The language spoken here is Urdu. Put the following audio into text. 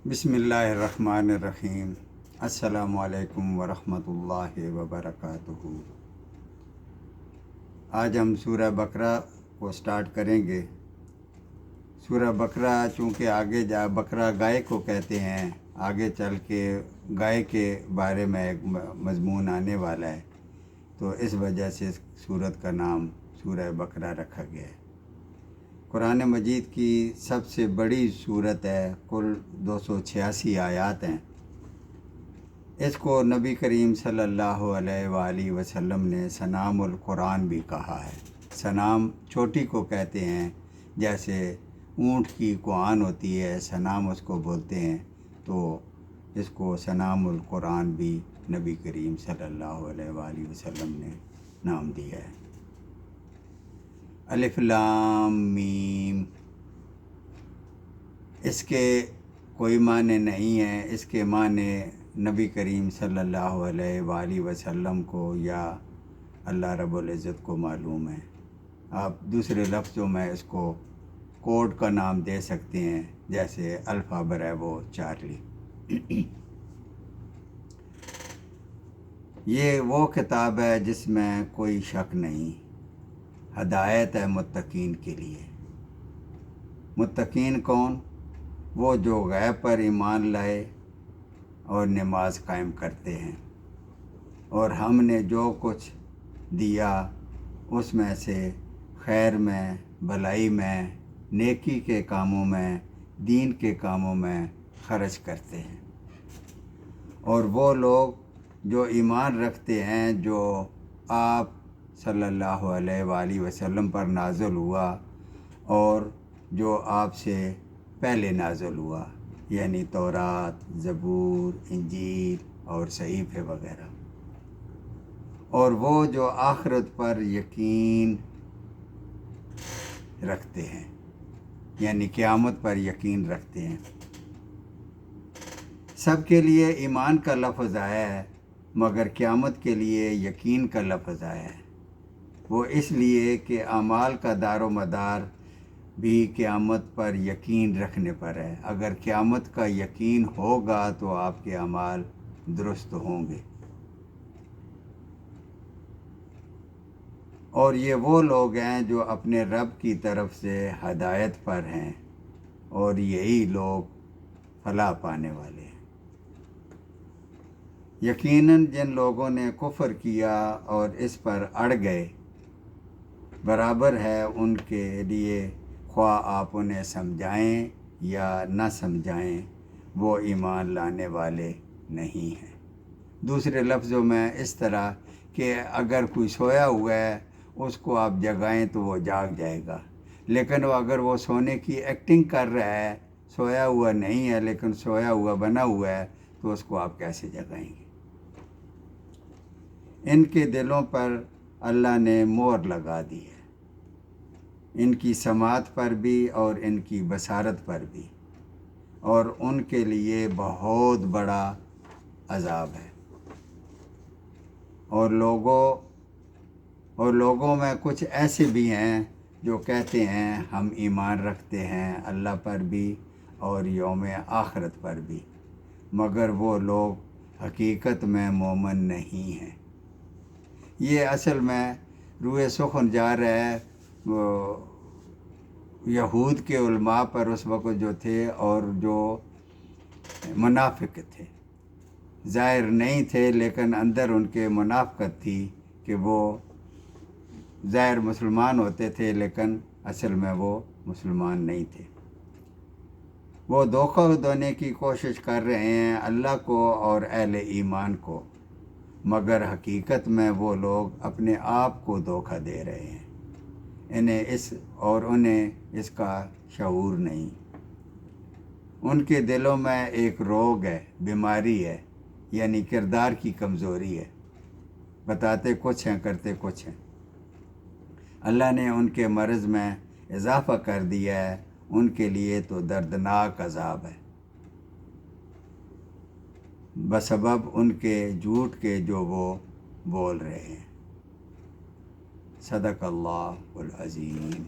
بسم اللہ الرحمن الرحیم۔ السلام علیکم ورحمۃ اللہ وبرکاتہ۔ آج ہم سورہ بقرہ کو سٹارٹ کریں گے۔ سورہ بقرہ چونکہ بقرہ گائے کو کہتے ہیں، آگے چل کے گائے کے بارے میں ایک مضمون آنے والا ہے، تو اس وجہ سے اس سورت کا نام سورہ بقرہ رکھا گیا ہے۔ قرآن مجید کی سب سے بڑی سورت ہے، کل 286 آیات ہیں۔ اس کو نبی کریم صلی اللہ علیہ وآلہ وسلم نے سنام القرآن بھی کہا ہے۔ سنام چوٹی کو کہتے ہیں، جیسے اونٹ کی کوان ہوتی ہے، سنام اس کو بولتے ہیں، تو اس کو سنام القرآن بھی نبی کریم صلی اللہ علیہ وآلہ وسلم نے نام دیا ہے۔ الف لام میم، اس کے کوئی معنی نہیں ہے، اس کے معنی نبی کریم صلی اللہ علیہ وآلہ وسلم کو یا اللہ رب العزت کو معلوم ہے۔ آپ دوسرے لفظوں میں اس کو کوڈ کا نام دے سکتے ہیں، جیسے الفا بریوو چارلی۔ یہ وہ کتاب ہے جس میں کوئی شک نہیں، ہدایت ہے متقین کے لیے۔ متقین کون؟ وہ جو غیب پر ایمان لائے اور نماز قائم کرتے ہیں، اور ہم نے جو کچھ دیا اس میں سے خیر میں، بھلائی میں، نیکی کے کاموں میں، دین کے کاموں میں خرچ کرتے ہیں۔ اور وہ لوگ جو ایمان رکھتے ہیں جو آپ صلی اللہ علیہ وآلہ وسلم پر نازل ہوا اور جو آپ سے پہلے نازل ہوا، یعنی تورات، زبور، انجیل اور صحیفے وغیرہ۔ اور وہ جو آخرت پر یقین رکھتے ہیں، یعنی قیامت پر یقین رکھتے ہیں۔ سب کے لیے ایمان کا لفظ آیا ہے، مگر قیامت کے لیے یقین کا لفظ آیا ہے۔ وہ اس لیے کہ اعمال کا دار و مدار بھی قیامت پر یقین رکھنے پر ہے۔ اگر قیامت کا یقین ہوگا تو آپ کے اعمال درست ہوں گے۔ اور یہ وہ لوگ ہیں جو اپنے رب کی طرف سے ہدایت پر ہیں، اور یہی لوگ فلاح پانے والے ہیں۔ یقیناً جن لوگوں نے کفر کیا اور اس پر اڑ گئے، برابر ہے ان کے لیے خواہ آپ انہیں سمجھائیں یا نہ سمجھائیں، وہ ایمان لانے والے نہیں ہیں۔ دوسرے لفظوں میں اس طرح کہ اگر کوئی سویا ہوا ہے، اس کو آپ جگائیں تو وہ جاگ جائے گا، لیکن اگر وہ سونے کی ایکٹنگ کر رہا ہے، سویا ہوا نہیں ہے لیکن سویا ہوا بنا ہوا ہے، تو اس کو آپ کیسے جگائیں گے؟ ان کے دلوں پر اللہ نے مہر لگا دی ہے، ان کی سماعت پر بھی اور ان کی بصارت پر بھی، اور ان کے لیے بہت بڑا عذاب ہے۔ اور لوگوں میں کچھ ایسے بھی ہیں جو کہتے ہیں ہم ایمان رکھتے ہیں اللہ پر بھی اور یوم آخرت پر بھی، مگر وہ لوگ حقیقت میں مومن نہیں ہیں۔ یہ اصل میں روئے سخن جا رہا ہے یہود کے علماء پر اس وقت جو تھے، اور جو منافق تھے، ظاہر نہیں تھے لیکن اندر ان کے منافقت تھی کہ وہ ظاہر مسلمان ہوتے تھے لیکن اصل میں وہ مسلمان نہیں تھے۔ وہ دھوکہ دینے کی کوشش کر رہے ہیں اللہ کو اور اہل ایمان کو، مگر حقیقت میں وہ لوگ اپنے آپ کو دھوکہ دے رہے ہیں، انہیں اس کا شعور نہیں۔ ان کے دلوں میں ایک روگ ہے، بیماری ہے، یعنی کردار کی کمزوری ہے، بتاتے کچھ ہیں کرتے کچھ ہیں۔ اللہ نے ان کے مرض میں اضافہ کر دیا ہے، ان کے لیے تو دردناک عذاب ہے، بسبب ان کے جھوٹ کے جو وہ بول رہے ہیں۔ صدق اللہ العظیم۔